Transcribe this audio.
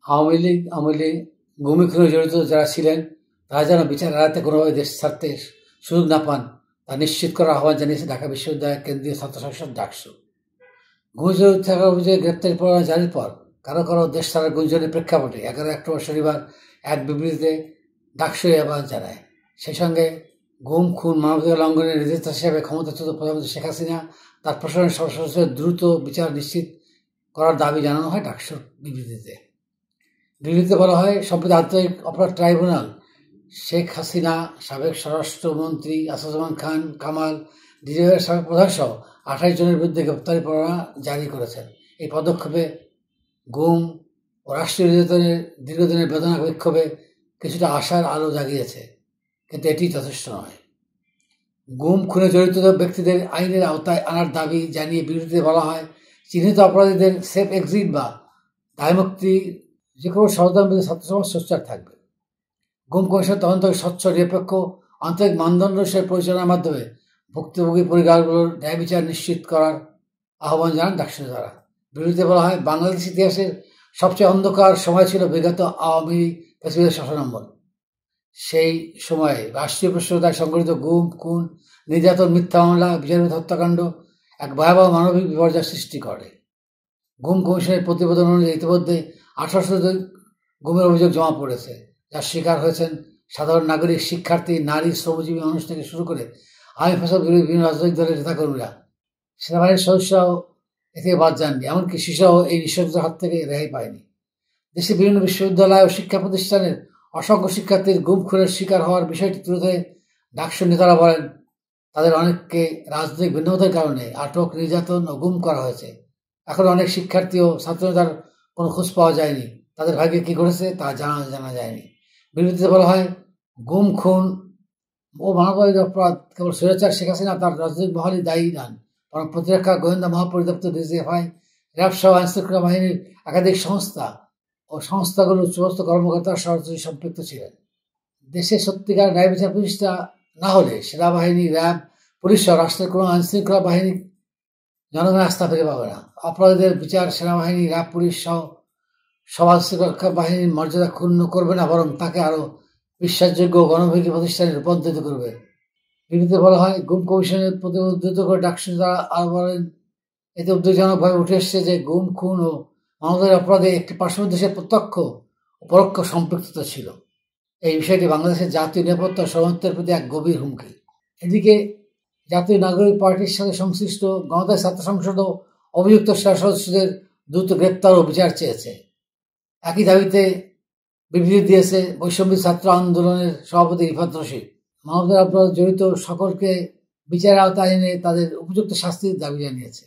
আওয়ামী লীগ আমলে ভূমি খুনে জড়িত যারা ছিলেন তারা যেন বিচার এড়াতে কোনোভাবে দেশ ছাড়তে সুযোগ না পান তা নিশ্চিত করার আহ্বান জানিয়েছে ঢাকা বিশ্ববিদ্যালয়ের কেন্দ্রীয় ছাত্র সংসদ ডাকসু। ভূমি জড়িত থাকার অভিযোগে গ্রেপ্তারি পরোয়ানা জারির পর কারো কারো দেশ ছাড়ার গুঞ্জনের প্রেক্ষাপটে 11 অক্টোবর শনিবার এক বিবৃতিতে ডাকসু এই আহ্বান জানায়। সেই সঙ্গে গুম, খুন, মানবাধিকার লঙ্ঘনের নির্দেশিত হিসেবে ক্ষমতাচ্যুত প্রধানমন্ত্রী শেখ হাসিনা তার প্রশাসনের সদস্যদের দ্রুত বিচার নিশ্চিত করার দাবি জানানো হয় ডাকসুর বিবৃতিতে। বিবৃতিতে বলা হয়, সম্প্রতি আন্তর্জাতিক অপরাধ ট্রাইব্যুনাল শেখ হাসিনা, সাবেক স্বরাষ্ট্রমন্ত্রী আসাদুজ্জামান খান কামাল, ডিজিএফআইয়ের সাবেক প্রধানসহ 28 জনের বিরুদ্ধে গ্রেপ্তারি পরোয়ানা জারি করেছেন। এই পদক্ষেপে গুম ও রাষ্ট্রীয় নির্যাতনের দীর্ঘদিনের বেদনা বিক্ষোভে কিছুটা আশার আলো জাগিয়েছে, কিন্তু এটি যথেষ্ট নয়। গুম, খুনে জড়িত ব্যক্তিদের আইনের আওতায় আনার দাবি জানিয়ে বিবৃতিতে বলা হয়, চিহ্নিত অপরাধীদের সেফ এক্সিট বা দায়মুক্তি যে কোনো সমাধান বিরুদ্ধে ছাত্রসমাজ সোচ্চার থাকবে। গুম কমিশন তদন্তকে স্বচ্ছ, নিরপেক্ষ, আন্তরিক মানদণ্ড হিসেবে পরিচালনার মাধ্যমে ভুক্তভোগী পরিবারগুলোর ন্যায় বিচার নিশ্চিত করার আহ্বান জানান ডাকসু দ্বারা। বিবৃতিতে বলা হয়, বাংলাদেশ ইতিহাসের সবচেয়ে অন্ধকার সময় ছিল বিগত আওয়ামী ফ্যাসিবাদের শাসনামল। সেই সময়ে রাষ্ট্রীয় প্রশাসন সংগঠিত গুম, খুন, নির্যাতন, মিথ্যা মামলা, বিচারবিরোধী হত্যাকাণ্ড এক ভয়াবহ মানবিক বিপর্যয় সৃষ্টি করে। গুম কমিশনের প্রতিবেদন অনুযায়ী ইতিমধ্যে 18 গুমের অভিযোগ জমা পড়েছে, যার শিকার হয়েছেন সাধারণ নাগরিক, শিক্ষার্থী, নারী, শ্রমজীবী মানুষ থেকে শুরু করে আইন ফ্যাসদ বিরোধী বিভিন্ন রাজনৈতিক দলের নেতাকর্মীরা। সেনাবাহিনীর সদস্যরাও এ থেকে বাদ যাননি, এমনকি শিশুরাও এই নৃশংসতার হাত থেকে রেহাই পায়নি। দেশের বিভিন্ন বিশ্ববিদ্যালয় ও শিক্ষা প্রতিষ্ঠানের অসংখ্য শিক্ষার্থীর গুম খুনের শিকার হওয়ার বিষয়টি তুলে ধরে ডাকসুর নেতারা বলেন, তাদের অনেককে রাজনৈতিক ভিন্নতার কারণে আটক, নির্যাতন ও গুম করা হয়েছে। এখন অনেক শিক্ষার্থী ও ছাত্রনেতার কোনো খোঁজ পাওয়া যায়নি, তাদের ভাগ্যে কী ঘটেছে তা জানা যায়নি। বিবৃতিতে বলা হয়, গুম, খুন ও মানবাধিকার অপরাধ কেবল স্বৈরাচার শেখ হাসিনা তার রাজনৈতিক মহলই দায়ী নন, বরং প্রতিরক্ষা, গোয়েন্দা মহাপরিদপ্তর, ডিজিএফআই, র্যাব সহ আইনশৃঙ্খলা বাহিনীর একাধিক সংস্থা ও সংস্থাগুলোর সমস্ত কর্মকর্তারা সরাসরি সম্পৃক্ত ছিলেন। দেশে সত্যিকার ন্যায় বিচার প্রতিষ্ঠা না হলে সেনাবাহিনী, র্যাব, পুলিশ সহ রাষ্ট্রের কোনো আইনশৃঙ্খলা বাহিনী জনগণের আস্থা ফিরে পাবে না। অপরাধীদের বিচার সেনাবাহিনী, র্যাব, পুলিশ সহ সমাজ রক্ষা বাহিনীর মর্যাদা ক্ষুণ্ণ করবে না, বরং তাকে আরও বিশ্বাসযোগ্য গণভিত্তিক প্রতিষ্ঠানে রূপান্তরিত করবে। বিবৃতিতে বলা হয়, গুম কমিশনের প্রতি উদ্ধৃত করে ডাকসু তারা আরও বলেন, এতে উদ্বেগজনকভাবে উঠে এসেছে যে গুম, খুন ও মানবাধিকার অপরাধে একটি পার্শ্ববর্তী দেশের প্রত্যক্ষ ও পরোক্ষ সম্পৃক্ততা ছিল। এই বিষয়টি বাংলাদেশের জাতীয় নিরাপত্তা ও সার্বভৌমত্বের প্রতি এক গভীর হুমকি। এদিকে জাতীয় নাগরিক পার্টির সাথে সংশ্লিষ্ট গণতান্ত্রিক ছাত্র সংসদও অভিযুক্ত সেনা সদস্যদের দ্রুত গ্রেপ্তার ও বিচার চেয়েছে। একই দাবিতে বিবৃতি দিয়েছে বৈষম্য ছাত্র আন্দোলনের সভাপতি রিফাত রশিদ। মানবাধিকার অপরাধে জড়িত সকলকে বিচারের আওতায় এনে তাদের উপযুক্ত শাস্তির দাবি জানিয়েছে।